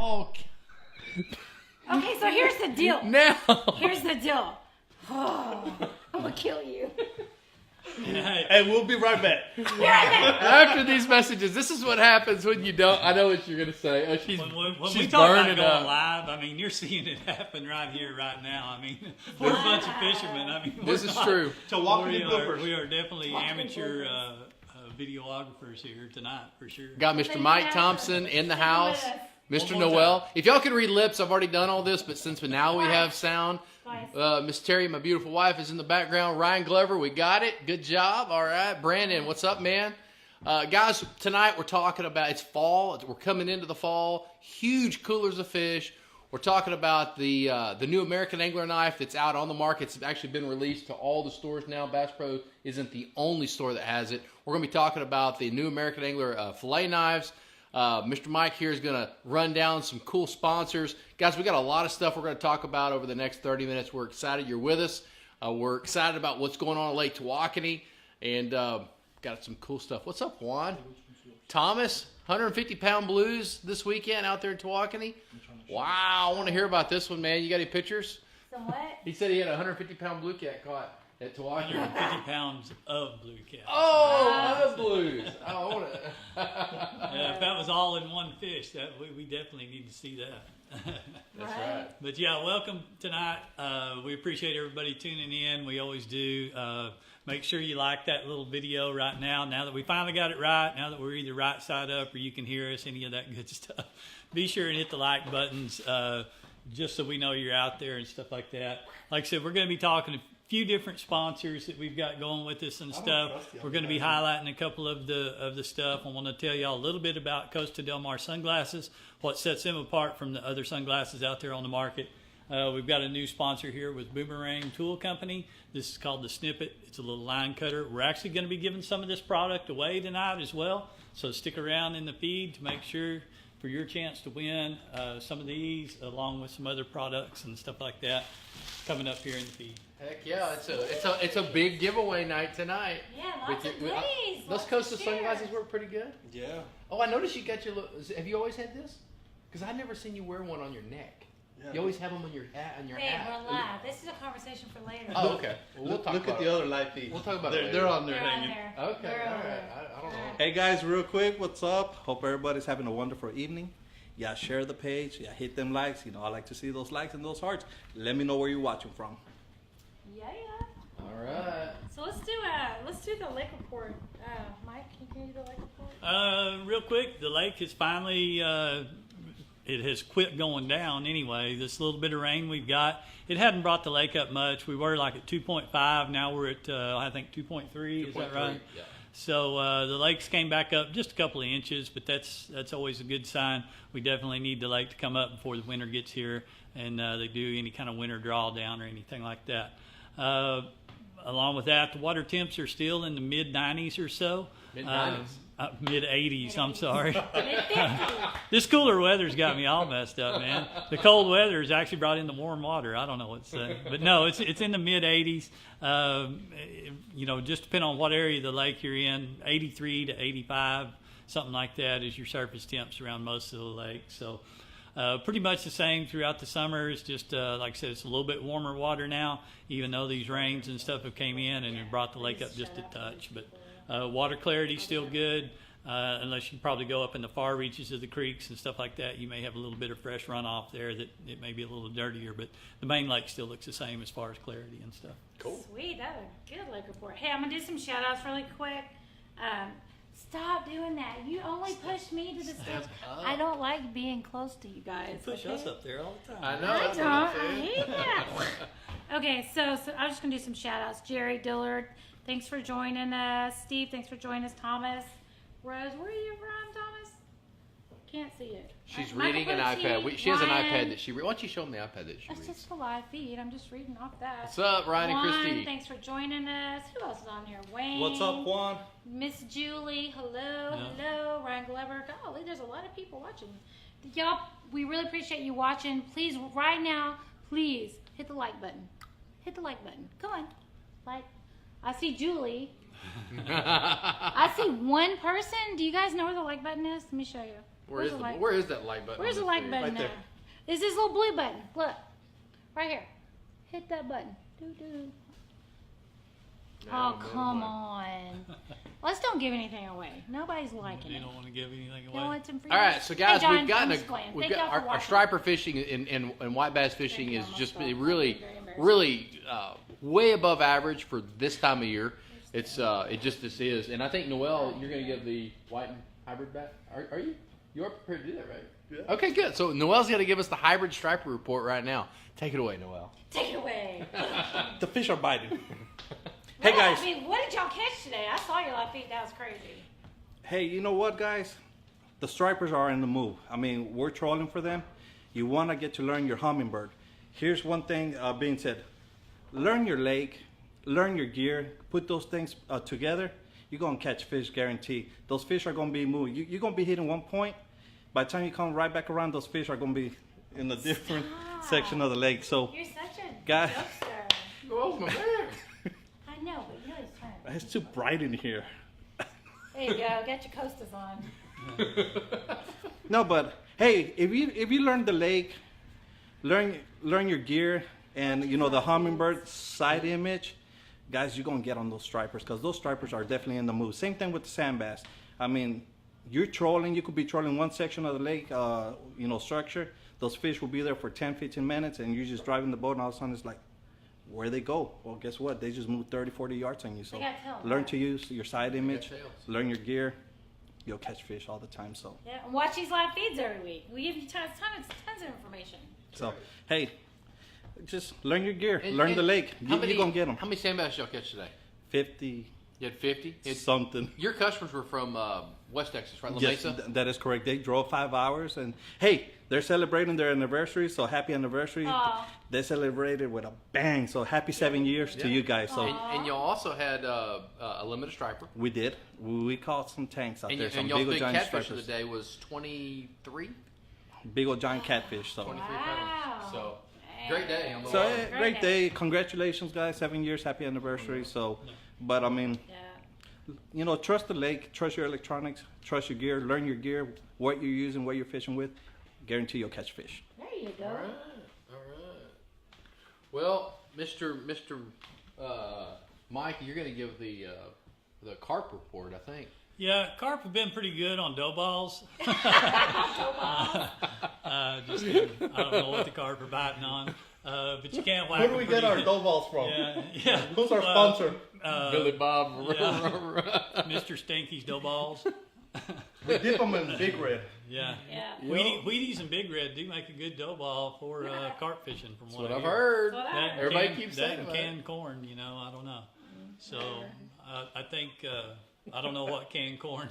Oh. Okay, so here's the deal. Now. Here's the deal. Oh, I'm gonna kill you. Hey, we'll be right back. After these messages, this is what happens when you don't. I know what you're gonna say. Oh, she's When she's we talk about burning going up. live, I mean, you're seeing it happen right here, right now. I mean, we're a bunch of fishermen. I mean, This is true. Tawakoni bloopers. We are definitely amateur videographers here tonight, for sure. Got Mr. Mike Thompson in the house. Mr. Noel. If y'all can read lips, I've already done all this, but since now we have sound, Miss Terry, my beautiful wife, is in the background. Ryan Glover, we got it. Good job. All right. Brandon, what's up, man? Guys, tonight we're talking about, it's fall. We're coming into the fall. Huge coolers of fish. We're talking about the new American Angler knife that's out on the market. It's actually been released to all the stores now. Bass Pro isn't the only store that has it. We're going to be talking about the new American Angler fillet knives. Mr. Mike here is going to run down some cool sponsors. Guys, we got a lot of stuff we're going to talk about over the next 30 minutes. We're excited you're with us. We're excited about what's going on in Lake Tawakoni, and got some cool stuff. What's up, Juan? Thomas, 150-pound blues this weekend out there in Tawakoni. Wow, I want to hear about this one, man. You got any pictures? Some what? He said he had a 150-pound blue cat caught at Tawakoni. 150 pounds of blue cat. Oh, of blues. Oh, I want to. Yeah, if that was all in one fish, that we definitely need to see that. That's right. But yeah, welcome tonight. We appreciate everybody tuning in. We always do. Make sure you like that little video right now. Now that we finally got it right, now that we're either right side up or you can hear us, any of that good stuff. Be sure and hit the like buttons just so we know you're out there and stuff like that. Like I said, we're going to be talking to few different sponsors that we've got going with us and stuff. We're going to be highlighting a couple of the stuff. I want to tell y'all a little bit about Costa Del Mar sunglasses, what sets them apart from the other sunglasses out there on the market. We've got a new sponsor here with Boomerang Tool Company. This is called the Snippet. It's a little line cutter. We're actually going to be giving some of this product away tonight as well. So stick around in the feed to make sure for your chance to win some of these, along with some other products and stuff like that coming up here in the feed. Heck yeah, it's a big giveaway night tonight. Yeah, lots of goodies. Those Costa sunglasses work pretty good. Yeah. Oh, I noticed you got your little, have you always had this? Because I've never seen you wear one on your neck. Yeah. You always have them on your hat. Hey, we're live. This is a conversation for later. Oh, okay. Well, Look at the other live feed. We'll talk about it later. They're on there They're hanging. on there. Okay, They're all on right. there. I don't know. Hey guys, real quick, what's up? Hope everybody's having a wonderful evening. Yeah, share the page. Yeah, hit them likes. You know, I like to see those likes and those hearts. Let me know where you're watching from. Yeah. All right. So let's do the lake report. Mike, can you do the lake report? Real quick, the lake is finally, it has quit going down anyway. This little bit of rain we've got, it hadn't brought the lake up much. We were like at 2.5. Now we're at, I think, 2.3. Is that right? Yeah. So the lakes came back up just a couple of inches, but that's always a good sign. We definitely need the lake to come up before the winter gets here and they do any kind of winter drawdown or anything like that. Along with that, the water temps are still in the mid-90s or so. Mid-90s? Mid-80s, I'm sorry. This cooler weather's got me all messed up, man. The cold weather has actually brought in the warm water. I don't know what to say. But no, it's in the mid-80s. You know, just depending on what area of the lake you're in, 83 to 85, something like that is your surface temps around most of the lake. So pretty much the same throughout the summer. It's just, like I said, it's a little bit warmer water now, even though these rains and stuff have came in and have brought the lake up just a touch. But water clarity's still good, unless you probably go up in the far reaches of the creeks and stuff like that. You may have a little bit of fresh runoff there that it may be a little dirtier, but the main lake still looks the same as far as clarity and stuff. Cool. Sweet, that was a good lake report. Hey, I'm gonna do some shout outs really quick. Stop doing that. You only push me to the stage. I don't like being close to you guys. You push us up there all the time. I know. I that's don't. what I'm I saying. hate that. Okay, so I'm just going to do some shout outs. Jerry Dillard, thanks for joining us. Steve, thanks for joining us. Thomas. Rose, where are you from, Thomas? Can't see it. She's Michael reading an Pucci, iPad. She has an Ryan. iPad that she reads. Why don't you show them the iPad that she That's reads? just a live feed. I'm just reading off that. What's up, Ryan and Juan, Christy? thanks for joining us. Who else is on here? Wayne. What's up, Juan? Miss Julie, hello. Ryan Glover. Golly, there's a lot of people watching. Y'all, we really appreciate you watching. Please, right now, please hit the like button. Hit the like button. Come on. Like, I see Julie. I see one person. Do you guys know where the like button is? Let me show you. Where is that like button? Where's the like button Right now? there. Is this little blue button? Look, right here. Hit that button. Doo-doo. Oh, come on. Let's don't give anything away. Nobody's liking You it. don't want to give anything Don't away. want some free. All right, so guys, Hey, John, we've gotten I'm just playing. we've Thank got y'all for our watching. striper fishing and white bass fishing Thank is you, just almost fell. really Very embarrassing. really way above average for this time of year. It's it just this is, and I think Noel, you're going to give the white and hybrid back. Are you? You are prepared to do that, right? Yeah. Okay, good. So Noel's going to give us the hybrid striper report right now. Take it away, Noel. Take it away. The fish are biting. Hey, guys. I mean, what did y'all catch today? I saw your live feed. That was crazy. Hey, you know what, guys? The stripers are in the move. I mean, we're trolling for them. You want to get to learn your hummingbird. Here's one thing being said. Learn your lake, learn your gear, put those things together. You're going to catch fish, guaranteed. Those fish are going to be moving. You're going to be hitting one point. By the time you come right back around, those fish are going to be in a different section of the lake. So, You're such a Guys. jokester. Oh, my man. I know, but you know he's trying. it's too bright in here. There you go. Get your coasters on. No, but hey, if you learn the lake, learn your gear, and you know the hummingbird side image, guys, you're gonna get on those stripers because those stripers are definitely in the move. Same thing with the sand bass. I mean, you're trolling. You could be trolling one section of the lake, structure. Those fish will be there for 10, 15 minutes, and you're just driving the boat, and all of a sudden it's like, where they go? Well, guess what? They just moved 30, 40 yards on you. So They got tails, learn right? to use your side image, tails. learn your gear. You'll catch fish all the time. So. Yeah, and watch these live feeds every week. We give you tons of information. So, hey, just learn your gear, And- learn and the lake. how You're many- going to get them. How many sand bass y'all catch today? 50 You had 50? something. Your customers were from West Texas, right? La Yes, Mesa? that is correct. They drove 5 hours. And, hey, they're celebrating their anniversary. So, happy anniversary. Aw. They celebrated with a bang. So, happy 7 years to Yeah. you guys. So, And y'all also had a limited striper. we did. We caught some tanks out And, there. Some y'all's big old big giant catfish of stripers. the day was 23? Big old giant catfish. So, 23 Wow. pounds. So, great day on the so water. great day. Congratulations, guys. 7 years. Happy anniversary. So, but I mean, Yeah. Trust the lake, trust your electronics, trust your gear, learn your gear, what you're using, what you're fishing with. Guarantee you'll catch fish. There you go. All right. Well, Mr. Mike, you're going to give the carp report, I think. Yeah, carp have been pretty good on dough balls. Just kidding. I don't know what the carp are biting on, but you can't whack Where do them we pretty get our good. dough balls from? Yeah. Who's our Well, sponsor? Billy Bob. Mr. Stinky's dough balls. We dip them in Big Red. Yeah. Yeah. Wheaties and Big Red do make a good dough ball for carp fishing, from That's what what I've I hear. heard. That's what I That heard. Everybody canned- keeps that saying and that. canned corn, I don't know. So I think I don't know what canned corn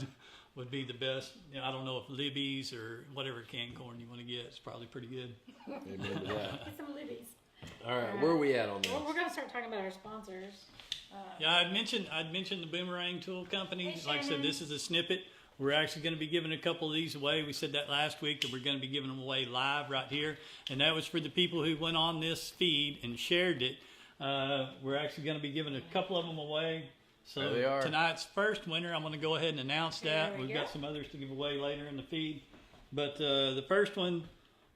would be the best. I don't know if Libby's or whatever canned corn you want to get. It's probably pretty good. Amen to that. Get some Libby's. All right, where are we at on this? Well, we're gonna start talking about our sponsors. Yeah, I'd mentioned the Boomerang Tool Company. Hey, Like I said, Shannon. this is a snippet. We're actually going to be giving a couple of these away. We said that last week that we're going to be giving them away live right here, and that was for the people who went on this feed and shared it. We're actually going to be giving a couple of them away. So There they are. tonight's first winner, I'm going to go ahead and announce that. There we We've go. got some others to give away later in the feed, but the first one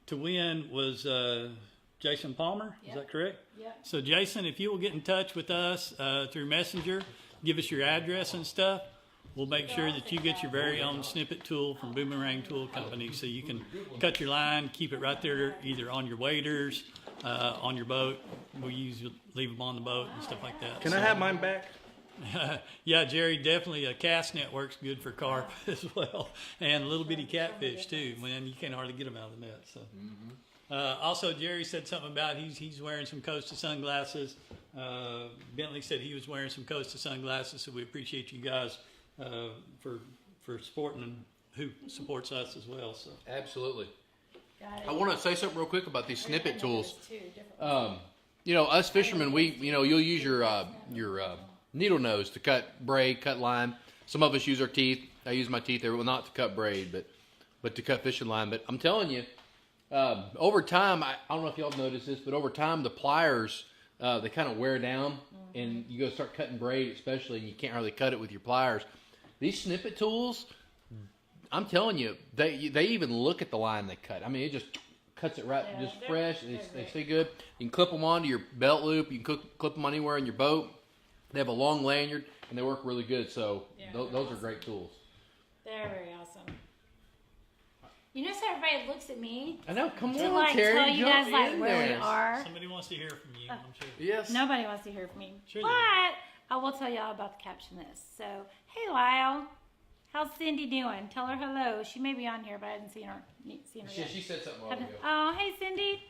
to win was Jason Palmer. Is Yep. that correct? Yep. So Jason, if you will get in touch with us through Messenger, give us your address and stuff, we'll make sure that you get your very own snippet tool from Boomerang Tool Company, so you can cut your line, keep it right there, either on your waders, on your boat. We leave them on the boat and stuff like that. Can I have mine back? Yeah, Jerry, definitely a cast network's good for carp as well, and little bitty catfish too. Man, you can't hardly get them out of the net. So. Also, Jerry said something about he's wearing some Costa sunglasses. Bentley said he was wearing some Costa sunglasses, so we appreciate you guys for supporting and who supports us as well. So Absolutely. Got it. I want to say something real quick about these snippet tools. Two different Us fishermen, you'll use your needle nose to cut braid, cut line. Some of us use our teeth. I use my teeth there, well, not to cut braid, but to cut fishing line. But I'm telling you, over time, I don't know if y'all have noticed this, but over time the pliers they kind of wear down, and you go start cutting braid, especially, and you can't hardly cut it with your pliers. These snippet tools, I'm telling you, they even look at the line they cut. I mean, it just cuts it right, just fresh. They stay good. You can clip them onto your belt loop. You can clip them anywhere in your boat. They have a long lanyard, and they work really good. So those are great tools. They're very awesome. You notice how everybody looks at me? I know. Come to on, like Terry. tell you guys jump like in where we there. are. Somebody wants to hear from you, I'm sure. Yes. Nobody wants to hear from me. Sure but I will tell y'all about the caption list. So, hey Lyle, how's Cindy doing? Tell her hello. She may be on here, but I haven't seen her yet. She said something a while ago. Oh, hey Cindy.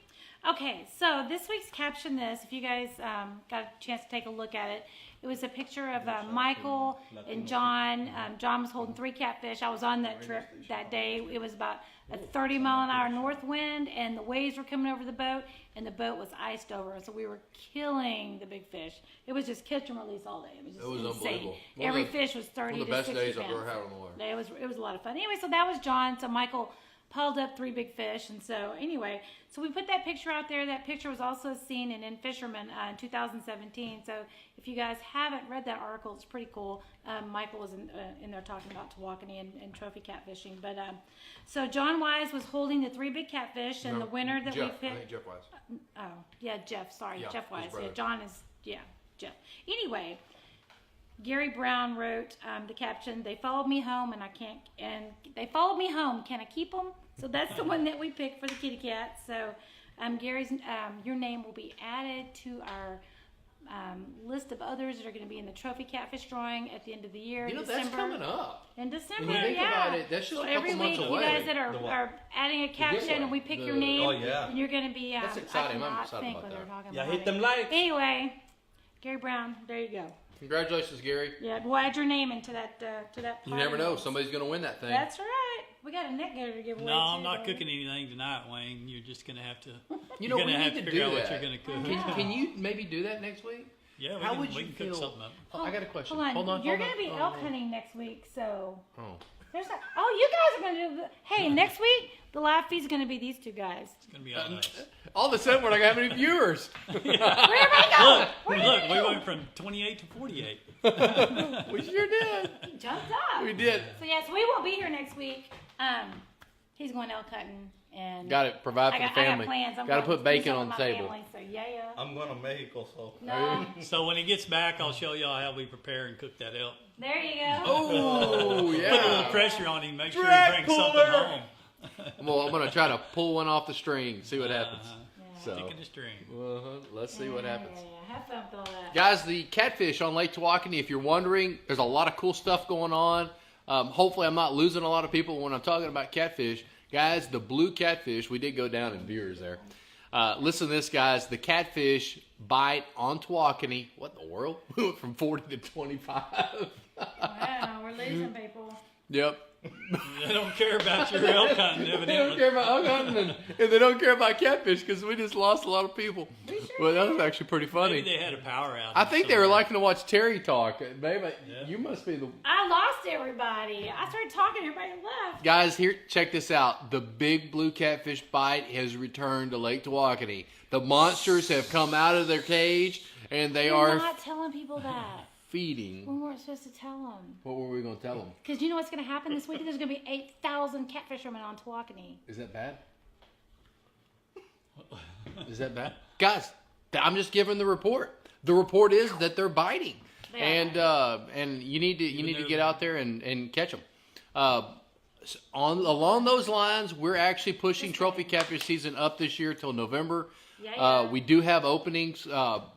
Okay, so this week's caption list, if you guys got a chance to take a look at it, it was a picture of Michael and John. John was holding 3 catfish. I was on that trip that day. It was about a 30-mile-an-hour north wind, and the waves were coming over the boat, and the boat was iced over. So we were killing the big fish. It was just catch and release all day. It was just insane. Unbelievable. Every fish was 30 to 60 pounds. One of the best days I've ever had on the water. It was a lot of fun. Anyway, so that was John. So Michael pulled up 3 big fish, and so anyway, so we put that picture out there. That picture was also seen in Fisherman in 2017. So if you guys haven't read that article, it's pretty cool. Michael was in there talking about Tawakoni and trophy catfishing. But so John Wise was holding the 3 big catfish, and the winner that Jeff, we picked. I think Jeff Wise. Oh yeah, Jeff. Sorry, Yeah, Jeff Wise. his brother. Yeah, John is Jeff. Anyway. Gary Brown wrote the caption, they followed me home and they followed me home. Can I keep them? So that's the one that we picked for the kitty cat. So Gary's, your name will be added to our list of others that are going to be in the trophy catfish drawing at the end of the year. You know, December. that's coming up. In December, When you think yeah. about it, that's just so a couple every months week, away. you guys that are adding a caption and we pick your name, and you're going to be. That's exciting. I'm I cannot excited think about when they're that. talking Yeah, about hit it. them likes. Anyway, Gary Brown, there you go. Congratulations, Gary. Yeah, we'll add your name into that. You never know. prize. Somebody's going to win that thing. That's right. We got a neck gator to give away. No, I'm too, not don't we? cooking anything tonight, Wayne. You're just going to have to. You know, you're we gonna need have to figure do out what that. you're going to cook. Can you maybe do that next week? Yeah, How would we you can cook feel? something up. Oh, I got a question. Hold on. You're hold going to be on. elk hunting next week, so. Oh. There's a, you guys are going to do the. Hey, next week, the live feed's going to be these 2 guys. It's going to be all nice. All of a sudden, we're not going to have any viewers. Where everybody go? Look, we went from 28 to 48. We sure did. Jumped up. We did. So, yes, we won't be here next week. He's going elk hunting. And Got to provide for the I got family. plans. I'm Got to going put bacon do on the something table. with my family, so yeah. I'm going to Mexico, so. No, So when he gets back, I'll show y'all how we prepare and cook that elk. there you go. Oh, yeah. Put a little pressure on him. Make sure Drag he brings something puller. home. Well, I'm going to try to pull one off the string, see what happens. So, Sticking the string. let's see what happens. Yeah. Have fun with all that. Guys, the catfish on Lake Tawakoni, if you're wondering, there's a lot of cool stuff going on. Hopefully I'm not losing a lot of people when I'm talking about catfish. Guys, the blue catfish, we did go down in viewers there. Listen to this, guys. The catfish bite on Tawakoni. What in the world? We went from 40 to 25. Wow, we're losing people. Yep. They don't care about your elk hunting, They don't evidently. care about elk hunting, and they don't care about catfish because we just lost a lot of people. Well, that was actually pretty funny. Maybe they had a power outage. I think they were somewhere. liking to watch Terry talk. Babe, you must be the... I lost everybody. I started talking, everybody left. Guys, here, check this out. The big blue catfish bite has returned to Lake Tawakoni. The monsters have come out of their cage, and they We're are not telling people that. feeding. We weren't supposed to tell them. What were we going to tell them? Because you know what's going to happen this week? There's going to be 8,000 catfishermen on Tawakoni. Is that bad? Is that bad? Guys, I'm just giving the report. The report is that they're biting. And you need to get out there and catch them. Along those lines, we're actually pushing trophy catfish season up this year till November. Yeah. We do have openings.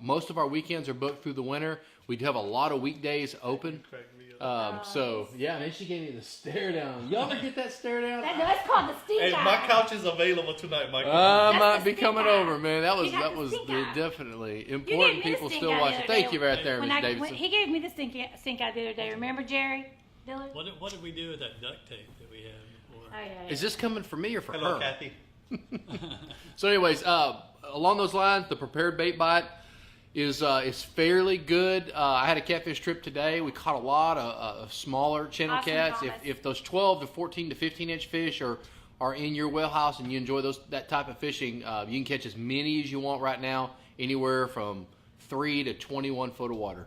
Most of our weekends are booked through the winter. We do have a lot of weekdays open. So yeah, man, she gave me the stare down. Y'all ever get that stare down? That's called the stink Hey, eye. my couch is available tonight, Michael. I That's might the be stink coming eye. over, man. That was You got the stink eye. definitely You important. gave me the People stink still eye the watching. other Thank day. you right there, When Miss when Davidson. he gave me the stink eye the other day. Remember, Jerry? Dillard? What did we do with that duct tape that we had before? Oh, yeah. Is this coming for me or for Hello, her? Kathy. So, anyways, along those lines, the prepared bait bite is fairly good. I had a catfish trip today. We caught a lot of smaller channel Awesome, cats. Thomas. If those 12 to 14 to 15 inch fish are in your wheelhouse and you enjoy that type of fishing, you can catch as many as you want right now, anywhere from 3 to 21 foot of water.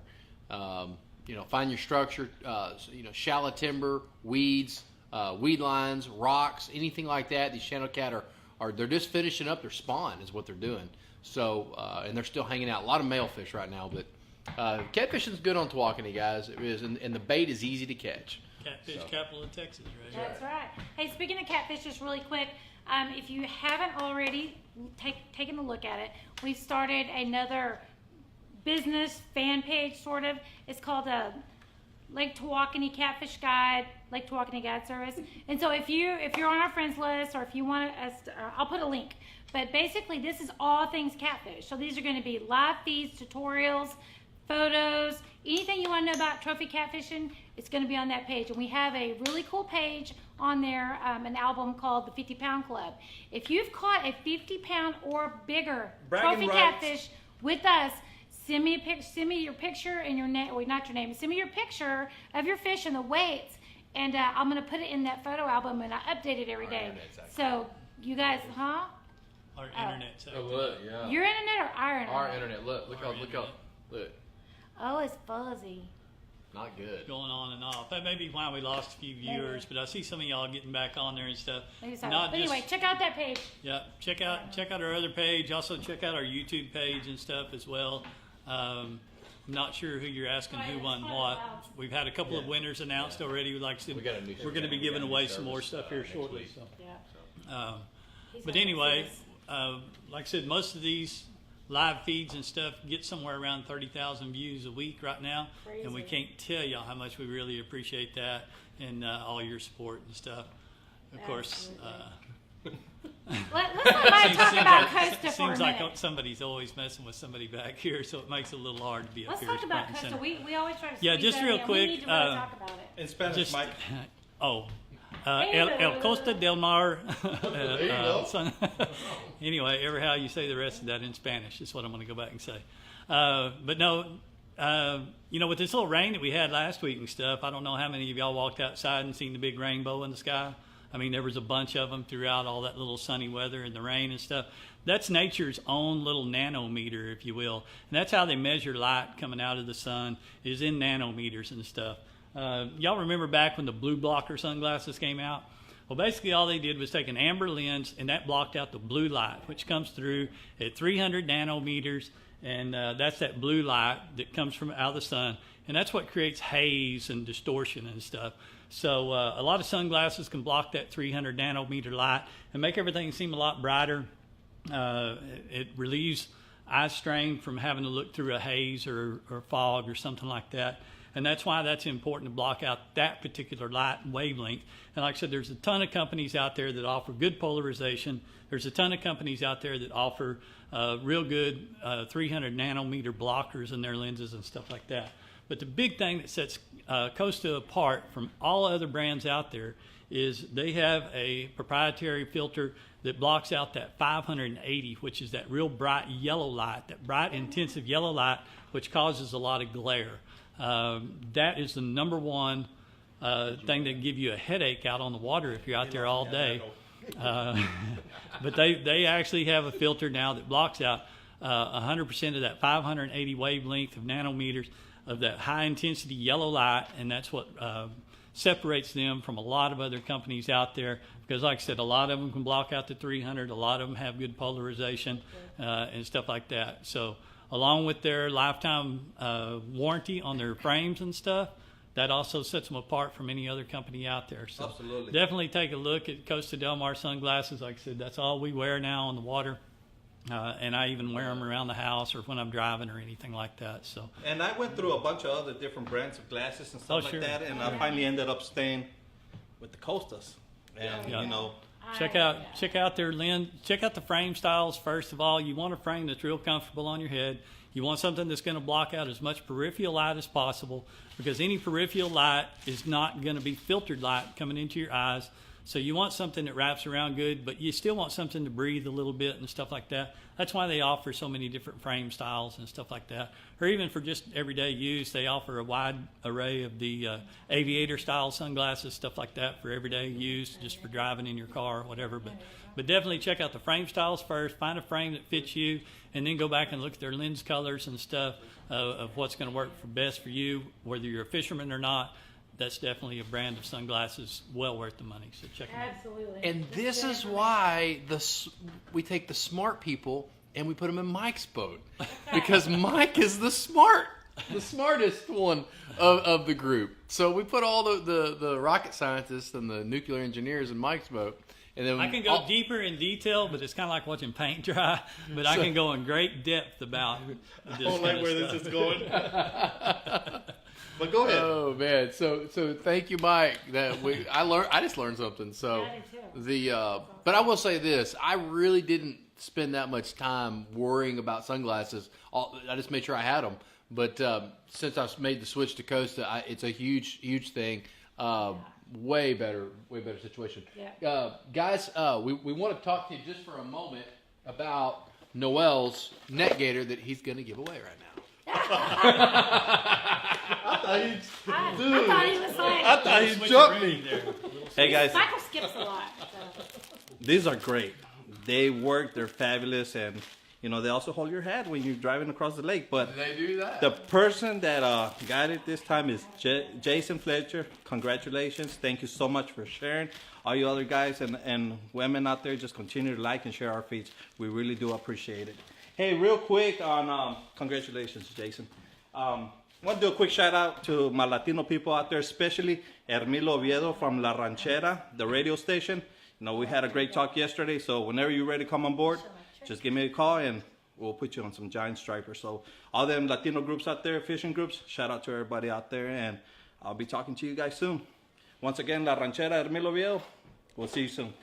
Find your structure. Shallow timber, weeds, weed lines, rocks, anything like that. These channel cat are they're just finishing up their spawn is what they're doing. So and they're still hanging out. A lot of male fish right now, but catfishing's good on Tawakoni, guys. It is, and the bait is easy to catch. Catfish capital of Texas, right? That's right. Hey, speaking of catfish, just really quick, if you haven't already taken a look at it, we've started another business fan page, sort of. It's called Lake Tawakoni Catfish Guide, Lake Tawakoni Guide Service. And so if you're on our friends list, or if you want us, I'll put a link. But basically, this is all things catfish. So these are going to be live feeds, tutorials, photos, anything you want to know about trophy catfishing, it's going to be on that page. And we have a really cool page on there, an album called the 50 Pound Club. If you've caught a 50-pound or bigger trophy catfish with us, send me your picture and your name, well, not your name, send me your picture of your fish and the weights, and I'm going to put it in that photo album, and I update it every day. So you guys, huh? Our internet's Oh, look, yeah. Your internet or our internet? Our internet. Look. Oh, it's fuzzy. Not good. going on and off. That may be why we lost a few viewers, but I see some of y'all getting back on there and stuff. Maybe so. Not But anyway, just- check out that page. Yeah, check out our other page. Also check out our YouTube page and stuff as well. I'm not sure who you're asking who won what. We've had a couple of winners announced already. Like I said, We got a new we're going to be service. giving We got a away new some more service, stuff here next shortly. week. So. Yeah. But anyway, like I said, most of these live feeds and stuff get somewhere around 30,000 views a week right now. Crazy. And we can't tell y'all how much we really appreciate that and all your support and stuff. Of course, Let's not talk about Costa for a seems minute. like somebody's always messing with somebody back here, so it makes it a little hard to be up Let's here. talk about front and Costa. center. We always try to Yeah, squeeze just that real in. quick, We need to really talk about it. In Spanish, Just, Mike. El Costa del Mar. Anyway, ever how you say the rest of that in Spanish is what I'm going to go back and say. But no, with this little rain that we had last week and stuff, I don't know how many of y'all walked outside and seen the big rainbow in the sky. I mean, there was a bunch of them throughout all that little sunny weather and the rain and stuff. That's nature's own little nanometer, if you will. And that's how they measure light coming out of the sun, is in nanometers and stuff. Y'all remember back when the blue blocker sunglasses came out? Well, basically all they did was take an amber lens, and that blocked out the blue light, which comes through at 300 nanometers, and that's that blue light that comes from out of the sun, and that's what creates haze and distortion and stuff. So a lot of sunglasses can block that 300 nanometer light and make everything seem a lot brighter. It relieves eye strain from having to look through a haze or fog or something like that. And that's why that's important to block out that particular light wavelength. And like I said, there's a ton of companies out there that offer good polarization. There's a ton of companies out there that offer real good 300 nanometer blockers in their lenses and stuff like that. But the big thing that sets Costa apart from all other brands out there is they have a proprietary filter that blocks out that 580, which is that real bright yellow light, that bright intensive yellow light, which causes a lot of glare. That is the number one thing that give you a headache out on the water if you're out there all day. But they actually have a filter now that blocks out 100% of that 580 wavelength of nanometers of that high intensity yellow light, and that's what separates them from a lot of other companies out there, because like I said, a lot of them can block out the 300, a lot of them have good polarization and stuff like that. So along with their lifetime warranty on their frames and stuff, that also sets them apart from any other company out there. So Absolutely. definitely take a look at Costa Del Mar sunglasses. Like I said, that's all we wear now on the water. And I even wear them around the house or when I'm driving or anything like that. So. And I went through a bunch of other different brands of glasses and stuff sure. like that, and I finally ended up staying with the Costas. And Yeah. Check out their lens. Check out the frame styles first of all. You want a frame that's real comfortable on your head. You want something that's going to block out as much peripheral light as possible, because any peripheral light is not going to be filtered light coming into your eyes. So you want something that wraps around good, but you still want something to breathe a little bit and stuff like that. That's why they offer so many different frame styles and stuff like that. Or even for just everyday use, they offer a wide array of the aviator style sunglasses, stuff like that for everyday use, just for driving in your car or whatever. But definitely check out the frame styles first. Find a frame that fits you, and then go back and look at their lens colors and stuff of what's going to work best for you, whether you're a fisherman or not. that's definitely a brand of sunglasses well worth the money. So check them out. Absolutely. And this is why we take the smart people and we put them in Mike's boat, because Mike is the smartest one of the group. So we put all the rocket scientists and the nuclear engineers in Mike's boat. And then I can go deeper in detail, but it's kind of like watching paint dry. But I can go in great depth about this I don't like where this is going. But go ahead. Oh man, so thank you, Mike. I just learned something. So Yeah, I did too. but I will say this: I really didn't spend that much time worrying about sunglasses. I just made sure I had them. But since I've made the switch to Costa, it's a huge thing. Way better situation. Yeah. Guys, we want to talk to you just for a moment about Noel's neck gaiter that he's going to give away right now. I thought he was like. I thought he jumped me. Hey guys, Michael skips a lot. So. these are great. They work. They're fabulous, and they also hold your hat when you're driving across the lake. But They do that. the person that got it this time is Jason Fletcher. Congratulations. Thank you so much for sharing. All you other guys and women out there, just continue to like and share our feeds. We really do appreciate it. Hey, real quick on congratulations, Jason. I want to do a quick shout out to my Latino people out there, especially Hermilo Oviedo from La Ranchera, the radio station. We had a great talk yesterday, so whenever you're ready to come on board, just give me a call and we'll put you on some giant stripers. So all them Latino groups out there, fishing groups, shout out to everybody out there, and I'll be talking to you guys soon. Once again, La Ranchera, Hermilo Oviedo. We'll see you soon.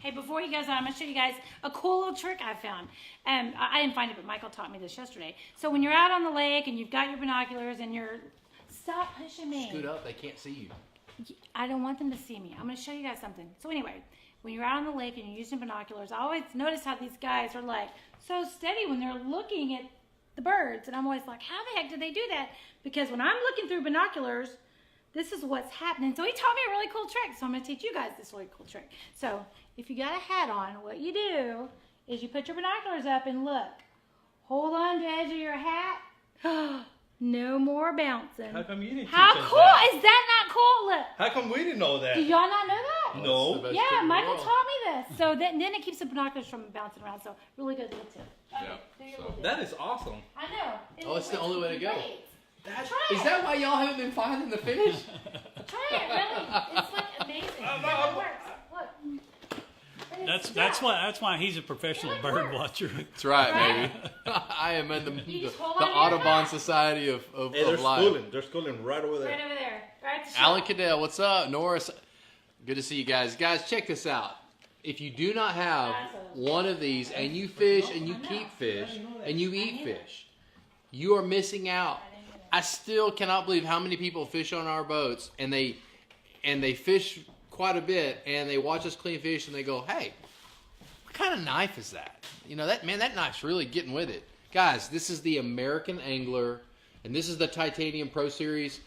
Hey, before you guys on, I'm going to show you guys a cool little trick I found. I didn't find it, but Michael taught me this yesterday. So when you're out on the lake and you've got your binoculars and you're... Stop pushing me. Scoot up. They can't see you. I don't want them to see me. I'm going to show you guys something. So anyway, when you're out on the lake and you're using binoculars, I always notice how these guys are like so steady when they're looking at the birds. And I'm always like, how the heck did they do that? Because when I'm looking through binoculars, this is what's happening. So he taught me a really cool trick. So I'm going to teach you guys this really cool trick. So if you got a hat on, what you do is you put your binoculars up and look. Hold on to the edge of your hat. No more bouncing. How come you didn't How teach us cool? that? Is that not cool? Look. How come we didn't know that? Did y'all not know that? No. That's the best Yeah, trick in the Michael world. taught me this. So then it keeps the binoculars from bouncing around. So really good little tip. Okay, Yeah, do your so- little dip. That is awesome. I know. Oh, it's the only way to go. Great. Is that why y'all haven't been finding the fish? Try it, really. It's like amazing. It works. Look. That's why he's a professional bird watcher. That's right, Right? baby. I am in the just hold on to your Audubon hat. Society of Hey, they're life. schooling. They're schooling right over there. Right over there. Right at the Alan shop. Cadell, what's up? Norris, good to see you guys. Guys, check this out. If you do not have one of these and you fish and you keep fish and you eat fish, you are missing out. I still cannot believe how many people fish on our boats and they fish quite a bit and they watch us clean fish and they go, hey, what kind of knife is that? That knife's really getting with it. Guys, this is the American Angler and this is the Titanium Pro Series.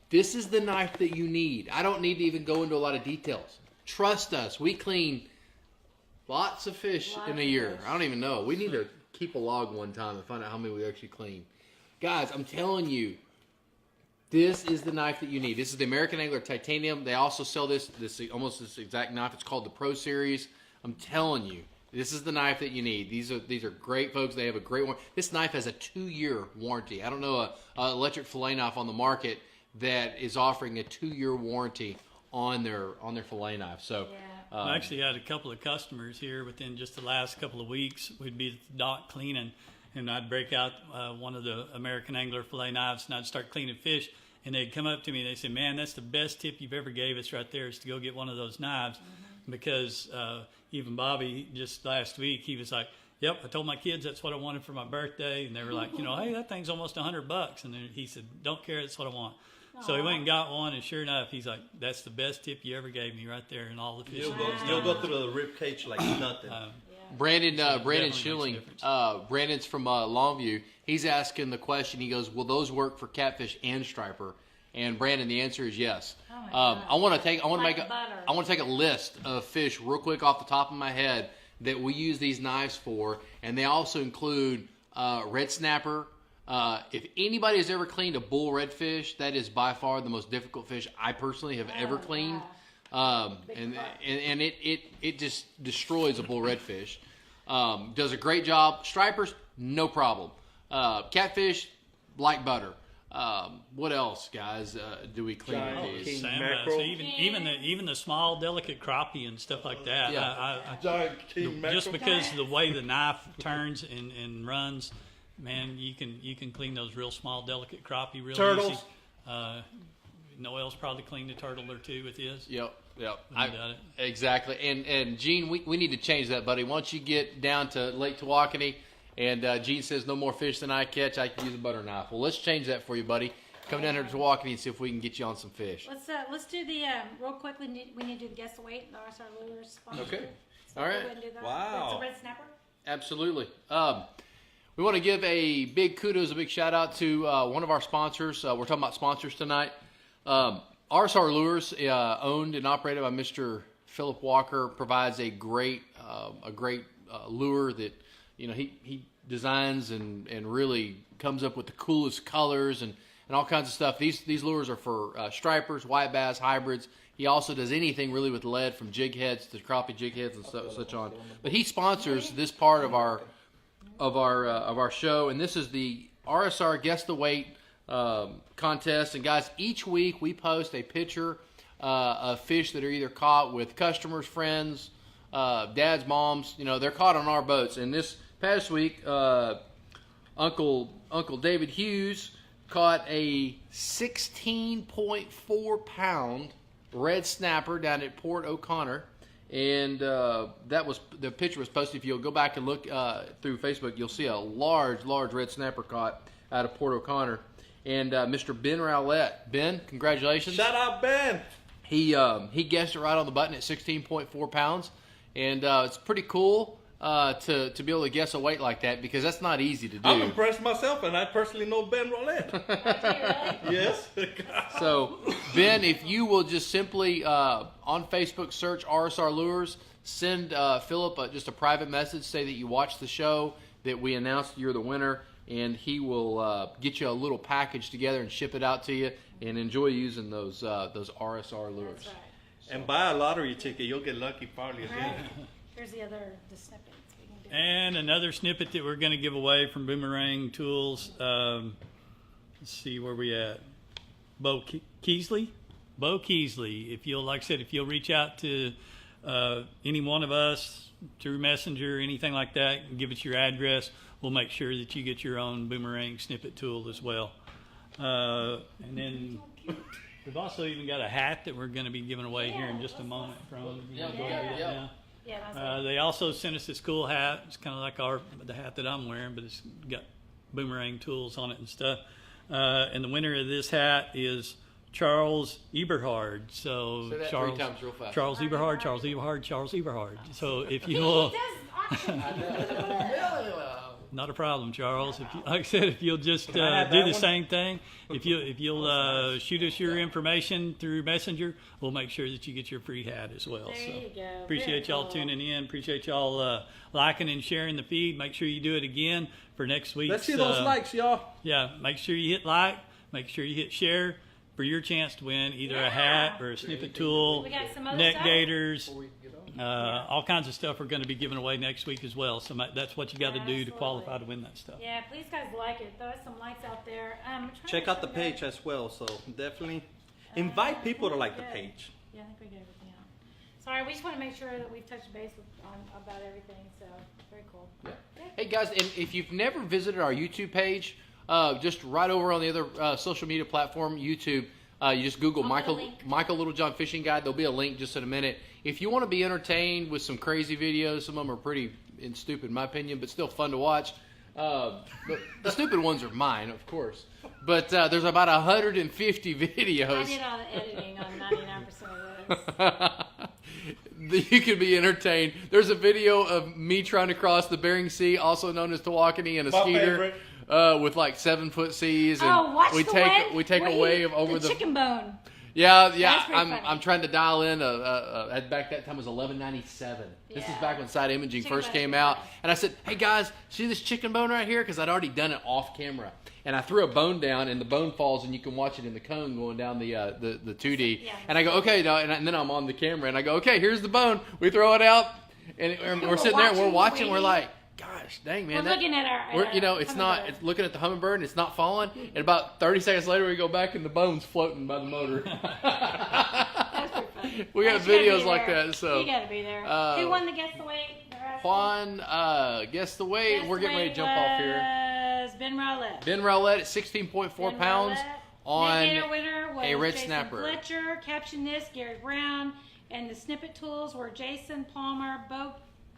This is the knife that you need. I don't need to even go into a lot of details. Trust us. We clean lots of fish in a year. I don't even know. We need to keep a log one time and find out how many we actually clean. Guys, I'm telling you, this is the knife that you need. This is the American Angler Titanium. They also sell this exact knife. It's called the Pro Series. I'm telling you, this is the knife that you need. These are great folks. They have a great one. This knife has a 2-year warranty. I don't know a electric fillet knife on the market that is offering a 2-year warranty on their fillet knife. So I actually had a couple of customers here within just the last couple of weeks. We'd be at the dock cleaning, and I'd break out one of the American Angler fillet knives, and I'd start cleaning fish. And they'd come up to me and they said, man, that's the best tip you've ever gave us right there is to go get one of those knives. Because even Bobby, just last week, he was like, yep, I told my kids that's what I wanted for my birthday. And they were like, hey, that thing's almost $100. And then he said, don't care, that's what I want. So he went and got one, and sure enough, he's like, that's the best tip you ever gave me right there in all the fish. You'll go through the rib cage like nothing. Brandon definitely makes a Schilling, difference. Brandon's from Longview. He's asking the question. He goes, will those work for catfish and striper? And Brandon, the answer is yes. I want to take a list of fish real quick off the top of my head that we use these knives for, and they also include red snapper, If anybody has ever cleaned a bull redfish, that is by far the most difficult fish I personally have ever cleaned. And it just destroys a bull redfish. Does a great job. Stripers, no problem. Catfish, like butter. What else, guys? Do we clean with these? Salmon, so even the small, delicate crappie and stuff like that. Yeah. Just because of the way the knife turns and runs, man, you can clean those real small, delicate crappie real Turtles. easy. Noel's probably cleaned a turtle or two with his. Yep. Done it. Exactly. And Gene, we need to change that, buddy. Once you get down to Lake Tawakoni, and Gene says no more fish than I catch, I can use a butter knife. Well, let's change that for you, buddy. Come down here to Tawakoni and see if we can get you on some fish. Let's do the real quick. We need to do the guess the weight. The RSR lures sponsor. Okay. So All right. go ahead and do that. Wow. That's a red snapper. Absolutely. We want to give a big kudos, a big shout out to one of our sponsors. We're talking about sponsors tonight. RSR Lures, owned and operated by Mr. Philip Walker, provides a great lure that he designs and really comes up with the coolest colors and all kinds of stuff. These lures are for stripers, white bass, hybrids. He also does anything really with lead, from jig heads to crappie jig heads and such on. But he sponsors this part of our show, and this is the RSR Guess the Weight contest. And guys, each week we post a picture of fish that are either caught with customers, friends, dads, moms. They're caught on our boats. And this past week, Uncle David Hughes caught a 16.4 pound red snapper down at Port O'Connor. And the picture was posted. If you'll go back and look through Facebook, you'll see a large red snapper caught out of Port O'Connor. And Mr. Ben Rowlett. Ben, congratulations. Shout out, Ben. He guessed it right on the button at 16.4 pounds. And it's pretty cool to be able to guess a weight like that, because that's not easy to do. I'm impressed myself, and I personally know Ben Rowlett. Really? Yes. So, Ben, if you will just simply on Facebook search RSR Lures, send Philip just a private message, say that you watched the show, that we announced you're the winner, and he will get you a little package together and ship it out to you, and enjoy using those RSR lures. That's right. And buy a lottery ticket. You'll get lucky probably All again. right. Here's the snippets. We can do. And another snippet that we're going to give away from Boomerang Tools. Let's see where we at. Bo Keesley. If you'll, like I said, if you'll reach out to any one of us through Messenger or anything like that, and give us your address, we'll make sure that you get your own Boomerang snippet tool as well. And then we've also even got a hat that we're going to be giving away here in just a moment. From you want to go ahead and do that now? Yeah, that's They also sent us this cool hat. It's kind of like the hat that I'm wearing, but it's got Boomerang tools on it and stuff. And the winner of this hat is Charles Eberhard. So Say that Charles, 3 times real fast. Charles Eberhard. So if you will, not a problem, Charles. If you, like I said, if you'll just do the same thing, if you'll shoot us your information through Messenger, we'll make sure that you get your free hat as well. There So you go. appreciate Very y'all cool. tuning in. Appreciate y'all liking and sharing the feed. Make sure you do it again for next week. Let's see those likes, y'all. Yeah, make sure you hit like. Make sure you hit share for your chance to win either a hat or a snippet tool, We got some other neck stuff? gaiters. All kinds of stuff we're going to be giving away next week as well. So that's what you got to do to Absolutely. qualify to win that stuff. Yeah, please guys like it. Throw us some likes out there. Check out the page as well. So definitely invite people to like the page. Yeah, I think we get everything out. Sorry, we just want to make sure that we've touched base about everything. So very cool. Yeah. Hey guys, and if you've never visited our YouTube page, just right over on the other social media platform, YouTube, you just Google I'll put a link. Michael Littlejohn Fishing Guide. There'll be a link just in a minute. If you want to be entertained with some crazy videos, some of them are pretty stupid in my opinion, but still fun to watch. The stupid ones are mine, of course. But there's about 150 videos. I did all the editing on 99% of those. You can be entertained. There's a video of me trying to cross the Bering Sea, also known as Tawakoni, in a My skeeter favorite. with like 7-foot seas. And Oh, watch we the take way we take where a he- wave over the chicken bone. Yeah. That's pretty I'm funny. trying to dial in. Back that time was $11.97. This is Yeah. back when side imaging Chicken first bone came is out, funny. and I said, "Hey guys, see this chicken bone right here?" Because I'd already done it off camera, and I threw a bone down, and the bone falls, and you can watch it in the cone going down the 2D. Yeah. And I go, "Okay," no, and then I'm on the camera, and I go, "Okay, here's the bone." We throw it out, and we're sitting there, and we're watching. We're waiting. like, "Gosh, dang man!" We're looking at our. We're, you know, our it's not. hummingbird. It's looking at the hummingbird, and it's not falling. And about 30 seconds later, we go back, and the bone's floating by the motor. That's pretty funny. We got Guys, you gotta videos be like there. that, so- You gotta be there. Who won the Guess the Weight? Juan, guess the weight. We're getting ready to jump off here. Was Ben Rowlett. Ben Rowlett at 16.4 Ben pounds Rowlett. on Net winner was a red Jason snapper. Fletcher. Caption this: Gary Brown. And the snippet tools were Jason Palmer, Bo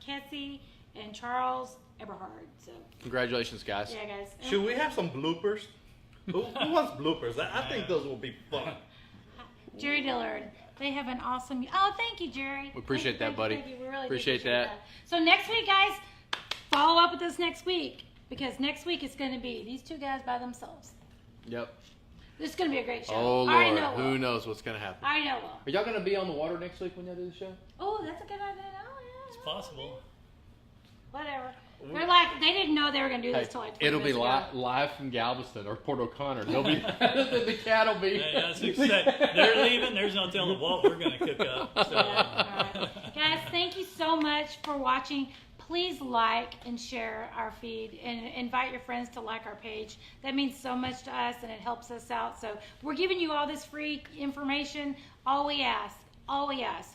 Kessie, and Charles Eberhard. So Congratulations, guys. yeah, guys. Should we have some bloopers? Who wants bloopers? I think those will be fun. Jerry Dillard. They have an awesome. Oh, thank you, Jerry. We appreciate Thank that, you, buddy. thank you. We really do Appreciate that. So next week, guys, follow up with us next week because next week it's going to be these two guys by themselves. Yep. This is going to be a great show. Oh, I already Lord. know Who Will. knows what's going to happen? I already know Will. Are y'all going to be on the water next week when y'all do the show? Oh, that's a good idea. Oh, yeah. It's possible. Whatever. They're like, they didn't know they were going to do Hey, this till like 20 it'll be minutes ago. live from Galveston or Port O'Connor. They'll be the cat will be. Yeah, that's exciting. They're leaving. There's no telling what we're going to cook up. So. Yeah, all right. Guys, thank you so much for watching. Please like and share our feed and invite your friends to like our page. That means so much to us and it helps us out. So we're giving you all this free information. All we ask,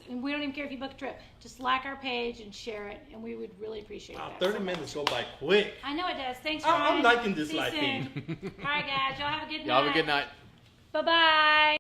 and we don't even care if you book a trip, just like our page and share it, and we would really appreciate Wow, that. 30 minutes go by quick. I know it does. Thanks, I'm Ryan. liking this See you live soon. All right, guys. Y'all have a good night. Y'all have a good night. Bye-bye.